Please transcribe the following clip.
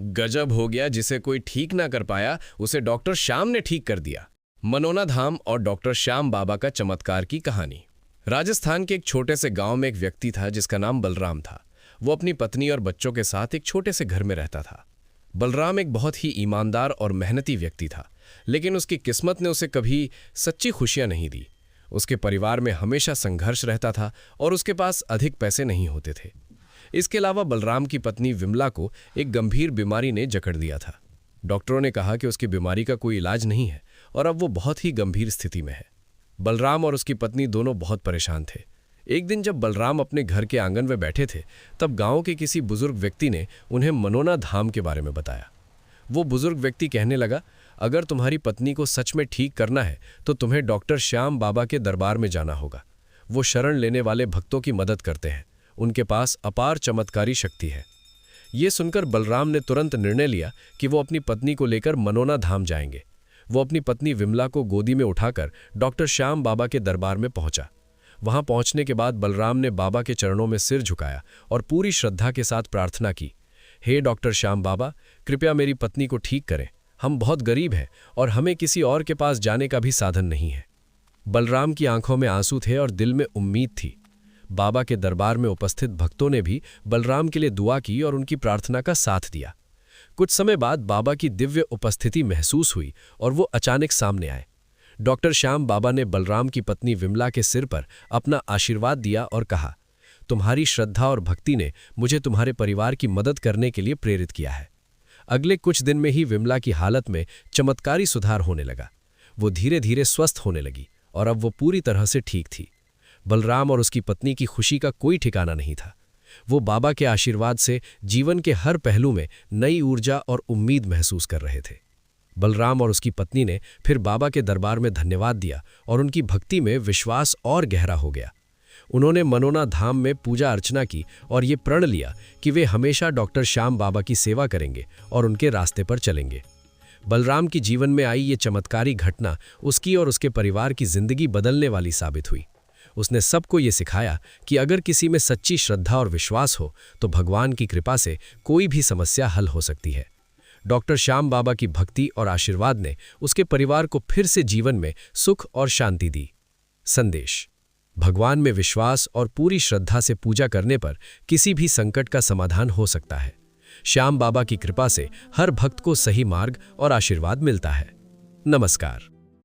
गजब हो गया, जिसे कोई ठीक ना कर पाया उसे डॉक्टर श्याम ने ठीक कर दिया। मनोना धाम और डॉक्टर श्याम बाबा का चमत्कार की कहानी। राजस्थान के एक छोटे से गांव में एक व्यक्ति था जिसका नाम बलराम था। वो अपनी पत्नी और बच्चों के साथ एक छोटे से घर में रहता था। बलराम एक बहुत ही ईमानदार और मेहनती व्यक्ति था, लेकिन उसकी किस्मत ने उसे कभी सच्ची खुशियां नहीं दी। उसके परिवार में हमेशा संघर्ष रहता था और उसके पास अधिक पैसे नहीं होते थे। इसके अलावा बलराम की पत्नी विमला को एक गंभीर बीमारी ने जकड़ दिया था। डॉक्टरों ने कहा कि उसकी बीमारी का कोई इलाज नहीं है और अब वो बहुत ही गंभीर स्थिति में है। बलराम और उसकी पत्नी दोनों बहुत परेशान थे। एक दिन जब बलराम अपने घर के आंगन में बैठे थे, तब गांव के किसी बुजुर्ग व्यक्ति ने उन्हें मनोना धाम के बारे में बताया। वो बुजुर्ग व्यक्ति कहने लगा, अगर तुम्हारी पत्नी को सच में ठीक करना है तो तुम्हें डॉक्टर श्याम बाबा के दरबार में जाना होगा। वो शरण लेने वाले भक्तों की मदद करते हैं। उनके पास अपार चमत्कारी शक्ति है। ये सुनकर बलराम ने तुरंत निर्णय लिया कि वो अपनी पत्नी को लेकर मनोना धाम जाएंगे। वो अपनी पत्नी विमला को गोदी में उठाकर डॉक्टर श्याम बाबा के दरबार में पहुंचा। वहां पहुंचने के बाद बलराम ने बाबा के चरणों में सिर झुकाया और पूरी श्रद्धा के साथ प्रार्थना की, हे डॉक्टर श्याम बाबा, कृपया मेरी पत्नी को ठीक करें। हम बहुत गरीब हैं और हमें किसी और के पास जाने का भी साधन नहीं है। बलराम की आंखों में आंसू थे और दिल में उम्मीद थी। बाबा के दरबार में उपस्थित भक्तों ने भी बलराम के लिए दुआ की और उनकी प्रार्थना का साथ दिया। कुछ समय बाद बाबा की दिव्य उपस्थिति महसूस हुई और वो अचानक सामने आए। डॉक्टर श्याम बाबा ने बलराम की पत्नी विमला के सिर पर अपना आशीर्वाद दिया और कहा, तुम्हारी श्रद्धा और भक्ति ने मुझे तुम्हारे परिवार की मदद करने के लिए प्रेरित किया है। अगले कुछ दिन में ही विमला की हालत में चमत्कारी सुधार होने लगा। वो धीरे धीरे स्वस्थ होने लगी और अब वो पूरी तरह से ठीक थी। बलराम और उसकी पत्नी की खुशी का कोई ठिकाना नहीं था। वो बाबा के आशीर्वाद से जीवन के हर पहलू में नई ऊर्जा और उम्मीद महसूस कर रहे थे। बलराम और उसकी पत्नी ने फिर बाबा के दरबार में धन्यवाद दिया और उनकी भक्ति में विश्वास और गहरा हो गया। उन्होंने मनोना धाम में पूजा अर्चना की और ये प्रण लिया कि वे हमेशा डॉक्टर श्याम बाबा की सेवा करेंगे और उनके रास्ते पर चलेंगे। बलराम की जीवन में आई ये चमत्कारी घटना उसकी और उसके परिवार की जिंदगी बदलने वाली साबित हुई। उसने सबको ये सिखाया कि अगर किसी में सच्ची श्रद्धा और विश्वास हो तो भगवान की कृपा से कोई भी समस्या हल हो सकती है। डॉक्टर श्याम बाबा की भक्ति और आशीर्वाद ने उसके परिवार को फिर से जीवन में सुख और शांति दी। संदेश: भगवान में विश्वास और पूरी श्रद्धा से पूजा करने पर किसी भी संकट का समाधान हो सकता है। श्याम बाबा की कृपा से हर भक्त को सही मार्ग और आशीर्वाद मिलता है। नमस्कार।